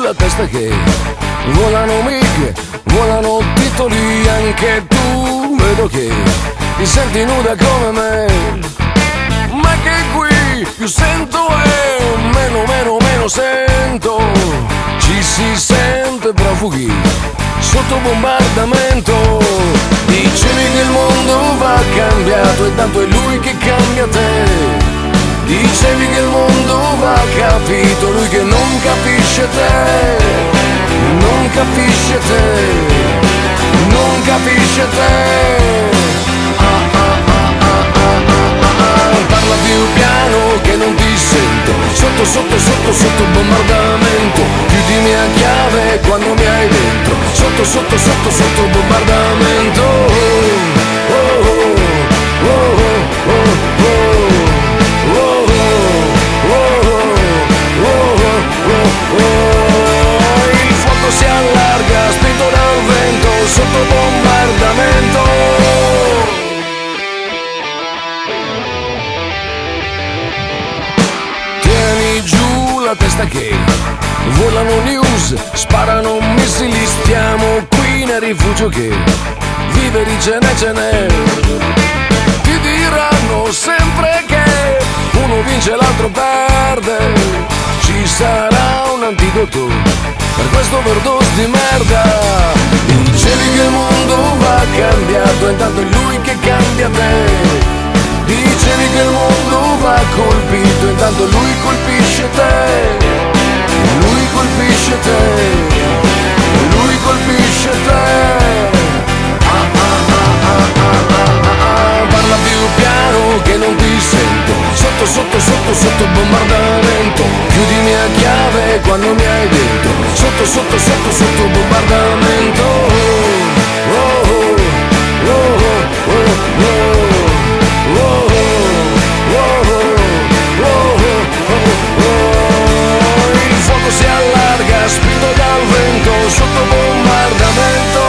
la testa che volano mighe, volano titoli, anche tu vedo che ti senti nuda come me, ma che qui più sento e meno sento, ci si sente profughi sotto bombardamento. Dicevi che il mondo va cambiato e tanto è lui che cambia te. Dicevi che il mondo va capito, lui che non capisce te, non capisce te, non capisce te. Parla più piano che non ti sento, sotto bombardamento. Chiudimi a chiave quando mi hai dentro, sotto bombardamento. Oh, oh, oh, oh, oh, oh. Il fuoco si allarga, spinto dal vento, sotto bombardamento. Tieni giù la testa che volano news, sparano missili, stiamo qui nel rifugio che viveri ce n'è. Ti diranno sempre che uno vince e l'altro perde. Ci sarà un antidoto per questo overdose di merda. Dicevi che il mondo va cambiato e intanto è lui che cambia te. Dicevi che il mondo va colpito e intanto lui colpisce te. Lui colpisce te. Lui colpisce te. Parla più piano che non ti sento, sotto bombardamento. Chiudimi a chiave quando mi hai dentro, sotto bombardamento. Oh, oh, oh, oh, oh, oh, oh. Il fuoco si allarga, spinto dal vento, sotto bombardamento.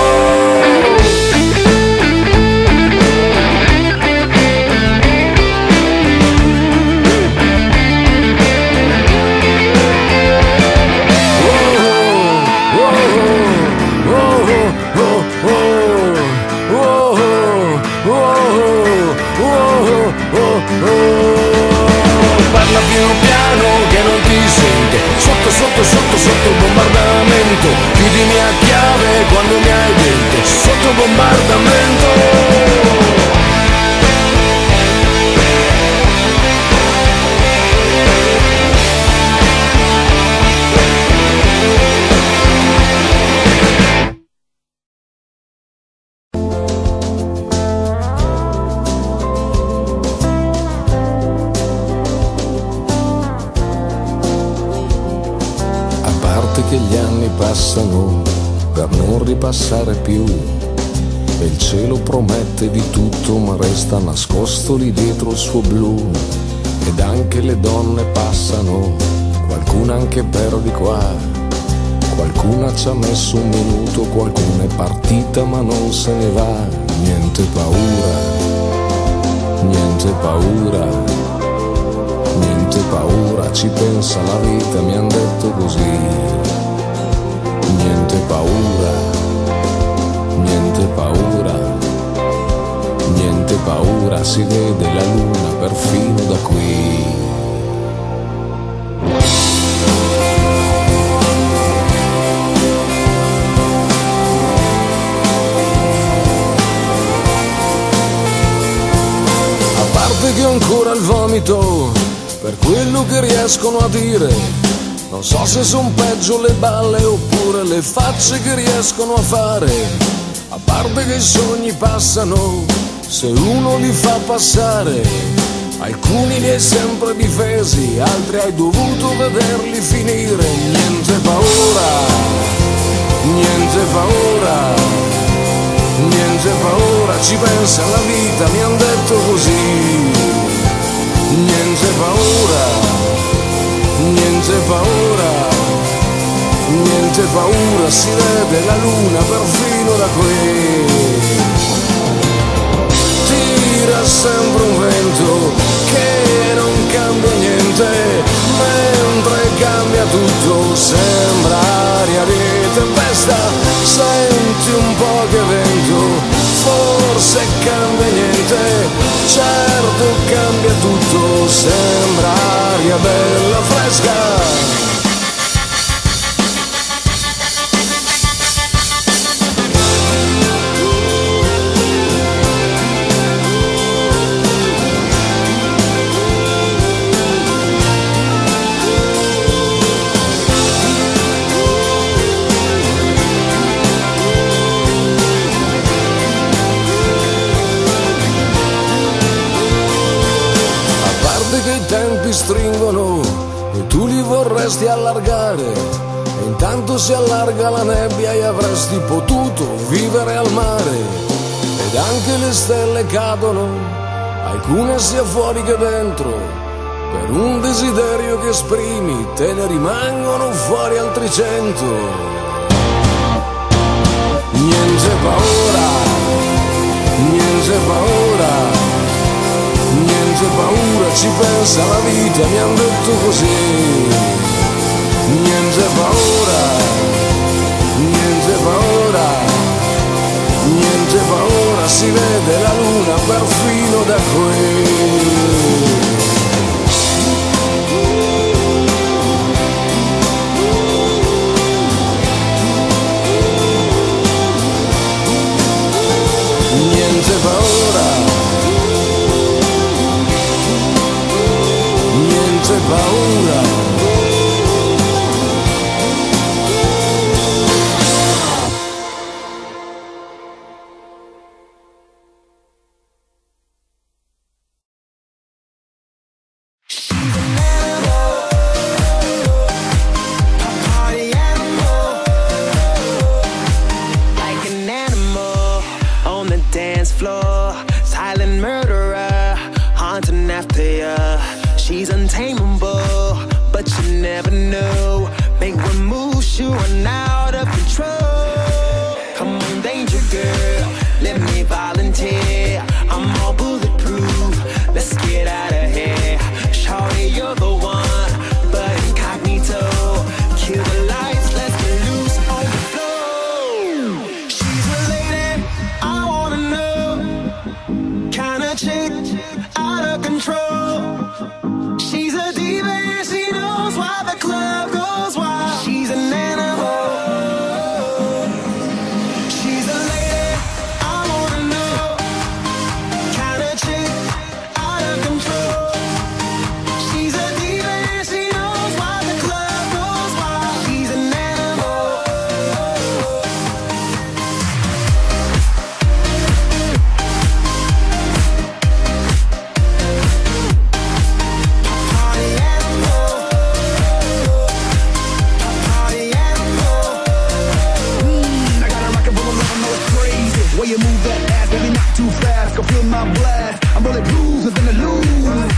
Parla più piano che non ti sento, sotto bombardamento. Chiudimi a chiave quando mi hai dentro, sotto bombardamento. Che gli anni passano per non ripassare più e il cielo promette di tutto ma resta nascosto lì dietro il suo blu. Ed anche le donne passano, qualcuna anche per di qua, qualcuna ci ha messo un minuto, qualcuna è partita ma non se ne va. Niente paura, niente paura, niente paura, ci pensa la vita, mi han detto così. Niente paura, niente paura, niente paura, si vede la luna perfino da qui. A parte che ho ancora il vomito per quello che riescono a dire. Non so se son peggio le balle oppure le facce che riescono a fare. A parte che i sogni passano se uno li fa passare. Alcuni li hai sempre difesi, altri hai dovuto vederli finire. Niente paura, niente paura, niente paura, ci pensa la vita, mi han detto così. Niente paura, niente paura, niente paura, si vede la luna perfino da qui. Tira sempre un vento che non cambia niente, mentre cambia tutto sembra ristringono e tu li vorresti allargare, e intanto si allarga la nebbia e avresti potuto vivere al mare. Ed anche le stelle cadono, alcune sia fuori che dentro, per un desiderio che esprimi te ne rimangono fuori altri 100. Niente paura, niente paura, niente paura, ci pensa la vita, mi han detto così. Niente paura, niente paura, niente paura, si vede la luna perfino da qui. Niente paura, niente paura. She's untamable, but you never know. Make one move, she run out of control. Come on, danger girl, let me volunteer. I'm all bulletproof, let's get out of here. Shawty, you're the one, but incognito. Kill the lights, let's get loose on the floor. She's a lady, I wanna know. Kinda chick, out of control. She's a diva and she knows why the club goes wild. She's an animal. She's a lady, I wanna know. Kinda chick, out of control. She's a diva and she knows why the club goes wild. She's an animal. You move that ass, baby, not too fast. Go feel my blast. I'm rolling blues within the loop.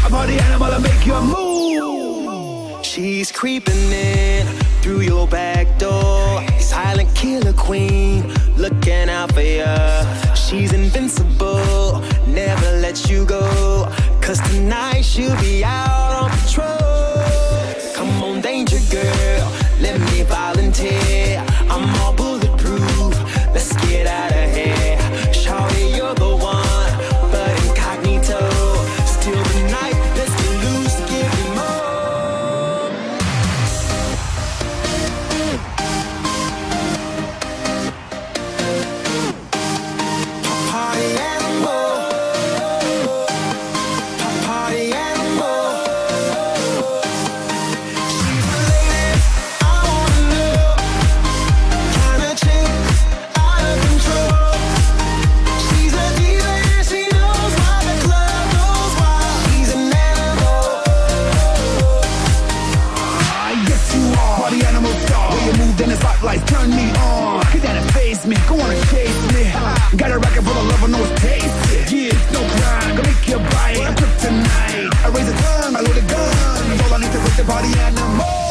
I'm on the animal, I make you move. She's creeping in through your back door. Silent killer queen, looking out for ya. She's invincible, never let you go. 'Cause tonight she'll be out on patrol. Come on, danger girl, let me volunteer. I'm all bulletproof, let's get out of here. Shawty, you're the one, but incognito. Still the night, let's get loose, give me more. Party animal. Party animal. She's a lady, I wanna know. Kinda chick, out of control. She's a diva and she knows why the club goes wild. She's an animal. I guess you are party animal star. When you move, then the spotlights turn me on. Get down and face me, go on and chase me. Got a record for the lover, no it's tasty. Yeah, it's no crime, gonna make you bite. I'm quick tonight. I raise a gun, I load a gun. All I need to break the party animal.